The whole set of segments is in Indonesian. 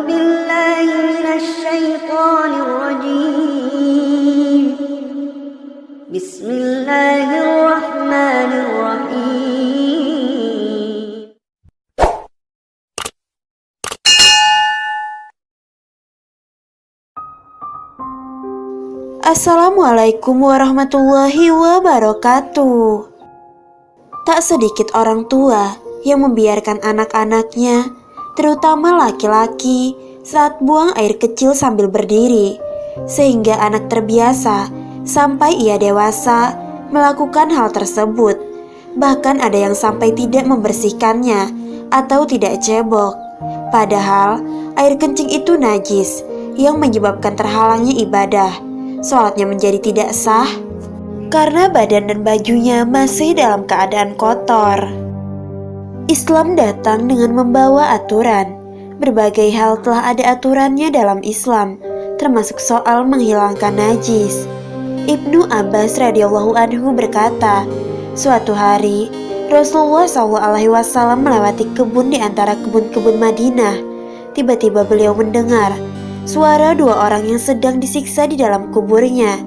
بالله من الشيطان الرجيم بسم الله الرحمن الرحيم Assalamualaikum warahmatullahi wabarakatuh. Tak sedikit orang tua yang membiarkan anak-anaknya, terutama laki-laki, saat buang air kecil sambil berdiri, sehingga anak terbiasa sampai ia dewasa melakukan hal tersebut. Bahkan ada yang sampai tidak membersihkannya atau tidak cebok. Padahal air kencing itu najis yang menyebabkan terhalangnya ibadah. Sholatnya menjadi tidak sah karena badan dan bajunya masih dalam keadaan kotor. Islam datang dengan membawa aturan. Berbagai hal telah ada aturannya dalam Islam, termasuk soal menghilangkan najis. Ibnu Abbas radhiyallahu anhu berkata, suatu hari Rasulullah SAW melewati kebun di antara kebun-kebun Madinah. Tiba-tiba beliau mendengar suara dua orang yang sedang disiksa di dalam kuburnya.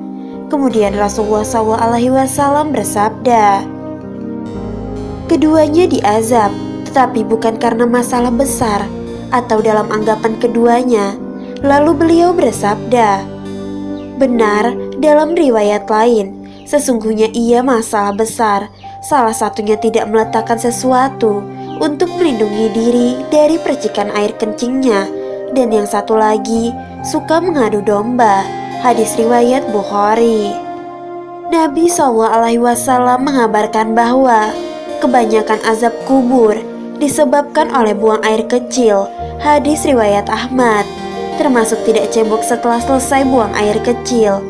Kemudian Rasulullah SAW bersabda, keduanya diazab, tetapi bukan karena masalah besar atau dalam anggapan keduanya. Lalu beliau bersabda, benar, dalam riwayat lain, sesungguhnya ia masalah besar. Salah satunya tidak meletakkan sesuatu untuk melindungi diri dari percikan air kencingnya, dan yang satu lagi suka mengadu domba. Hadis riwayat Bukhari. Nabi SAW mengabarkan bahwa kebanyakan azab kubur disebabkan oleh buang air kecil. Hadis riwayat Ahmad. Termasuk tidak cebok setelah selesai buang air kecil.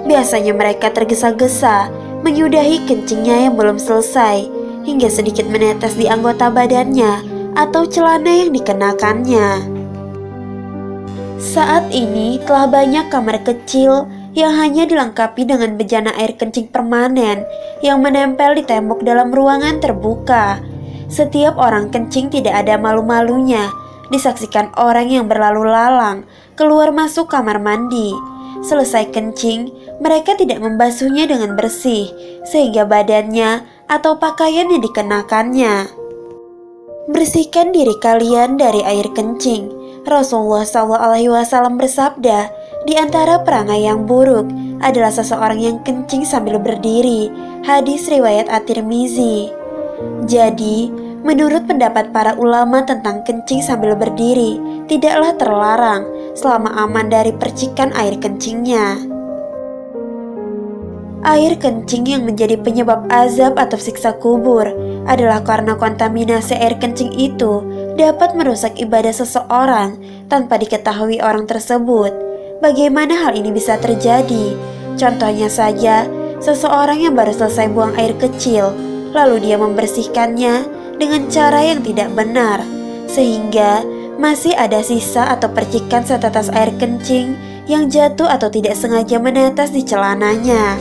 Biasanya mereka tergesa-gesa menyudahi kencingnya yang belum selesai, hingga sedikit menetes di anggota badannya atau celana yang dikenakannya. Saat ini telah banyak kamar kecil yang hanya dilengkapi dengan bejana air kencing permanen yang menempel di tembok dalam ruangan terbuka. Setiap orang kencing tidak ada malu-malunya, disaksikan orang yang berlalu lalang keluar masuk kamar mandi. Selesai kencing, mereka tidak membasuhnya dengan bersih, sehingga badannya atau pakaian yang dikenakannya. Bersihkan diri kalian dari air kencing. Rasulullah SAW bersabda, di antara perangai yang buruk adalah seseorang yang kencing sambil berdiri. Hadis riwayat At-Tirmizi. Jadi, menurut pendapat para ulama tentang kencing sambil berdiri, tidaklah terlarang selama aman dari percikan air kencingnya. Air kencing yang menjadi penyebab azab atau siksa kubur adalah karena kontaminasi air kencing itu dapat merusak ibadah seseorang tanpa diketahui orang tersebut. Bagaimana hal ini bisa terjadi? Contohnya saja, seseorang yang baru selesai buang air kecil, lalu dia membersihkannya dengan cara yang tidak benar, sehingga masih ada sisa atau percikan setetes air kencing yang jatuh atau tidak sengaja menetes di celananya,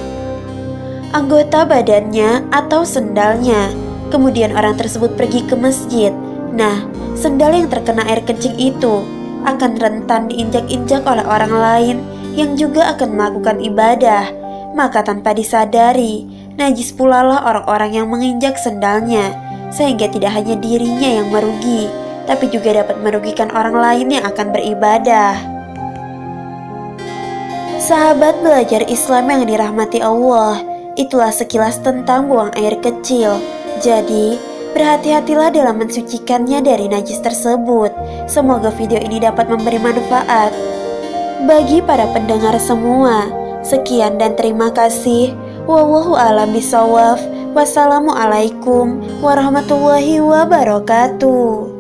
anggota badannya atau sendalnya. Kemudian orang tersebut pergi ke masjid. Nah, sendal yang terkena air kencing itu akan rentan diinjak-injak oleh orang lain yang juga akan melakukan ibadah. Maka tanpa disadari, najis pula lah orang-orang yang menginjak sendalnya, sehingga tidak hanya dirinya yang merugi, tapi juga dapat merugikan orang lain yang akan beribadah. Sahabat belajar Islam yang dirahmati Allah, itulah sekilas tentang buang air kecil. Jadi, berhati-hatilah dalam mensucikannya dari najis tersebut. Semoga video ini dapat memberi manfaat bagi para pendengar semua. Sekian dan terima kasih. Wallahu a'lam bishawab. Wassalamualaikum warahmatullahi wabarakatuh.